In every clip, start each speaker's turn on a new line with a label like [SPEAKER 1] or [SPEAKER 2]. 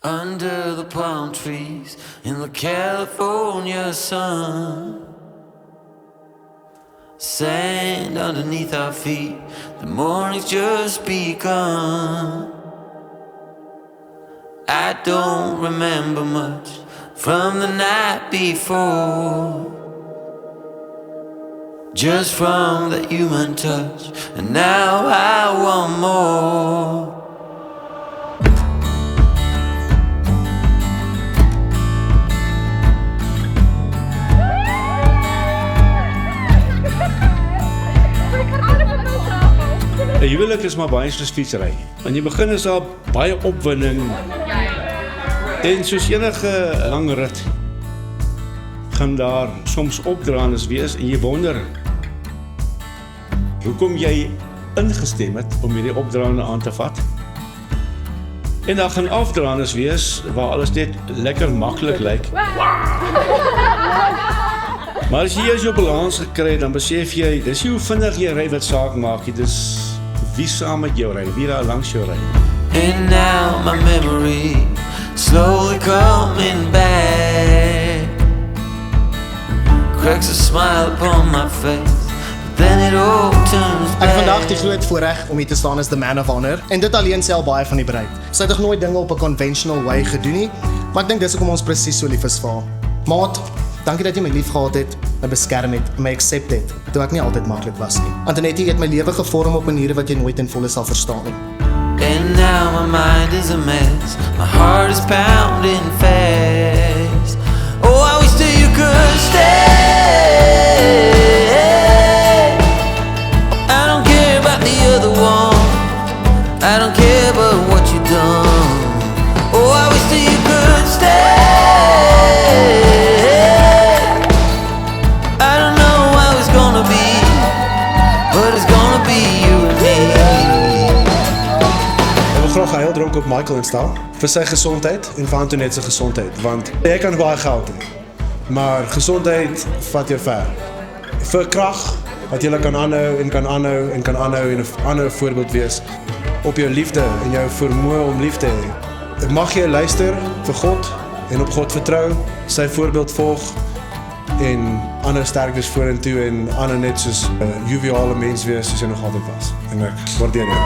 [SPEAKER 1] Under the palm trees in the California sun, sand underneath our feet, the morning's just begun. I don't remember much from the night before, just from that human touch, and now I want more.
[SPEAKER 2] Die huwelik is maar baie soos fietsry. In die begin is daar baie opwinding. En soos enige lang rit, gaan daar soms opdraandes wees en jy wonder hoekom jy ingestem het om hierdie opdraande aan te vat. En daar gaan afdraandes wees waar alles net lekker maklik lyk. Maar as jy eers jou balans gekry het, dan besef jy, dis nie hoe vinnig jy ry wat saak maak, dis wie saam met jou ry, wie daar langs jou ry.
[SPEAKER 1] And now my memory slowly coming back, cracks a smile upon my face, but then it all turns back.
[SPEAKER 3] Ek vandag die groot voorreg om hier te staan as the man of honor, en dit alleen sel baie van die bruid. Sy het nog nooit dinge op 'n conventional way gedoen nie, maar ek dink dis hoekom ons presies so lief is vir haar. Maat, dankie dat jy my lief gehad het, my beskerm het, my accept het, toe ek nie altyd maklik was nie. Antoinette het my lewe gevorm op maniere wat jy nooit in volle sal verstaan nie.
[SPEAKER 1] And now my mind is a mess, my heart is pounding fast. Oh, I wish that you could stay. I don't care about the other one, I don't care about what you've done. Oh, I wish that you could stay.
[SPEAKER 3] Graag heel dronk op Michael instel vir sy gesondheid en vir Antoinette se gesondheid, want jy kan baie geld hê, maar gesondheid vat jou ver. Vir krag wat jy kan aanhou en kan aanhou en kan aanhou en 'n ander voorbeeld wees op jou liefde en jou vermoë om lief te hê. Mag jy luister vir God en op God vertrou, sy voorbeeld volg en ander sterk wees vorentoe en ander net soos 'n joviale mens wees soos jy nog altyd was. En ek waardeer jou.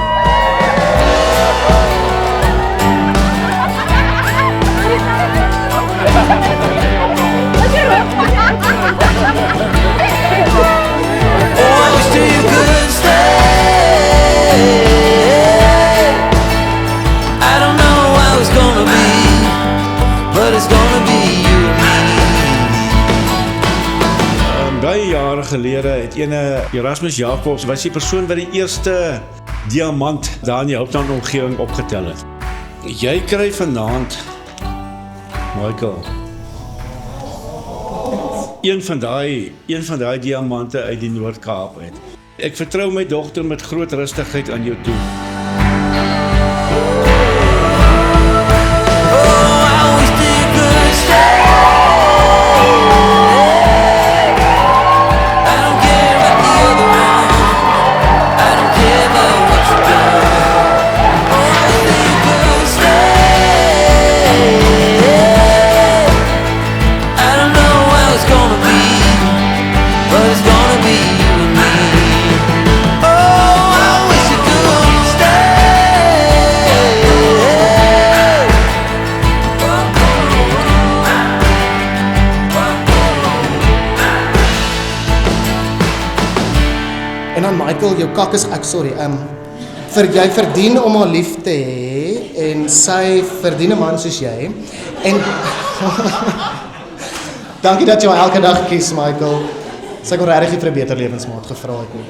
[SPEAKER 2] Baie jare gelede het ene Erasmus Jacobs was die persoon wat die eerste diamant daar in die Hooptown omgewing opgetel het. Jy kry vanaand, Michael, een van daai diamante uit die Noord-Kaap uit. Ek vertrou my dogter met groot rustigheid aan jou toe.
[SPEAKER 3] En dan Michael, jou kak is jy verdien om haar lief te hê en sy verdien 'n man soos jy. En dankie dat jy haar elke dag kies, Michael. Sy kon regtig vir 'n beter lewensmaat gevra het nie.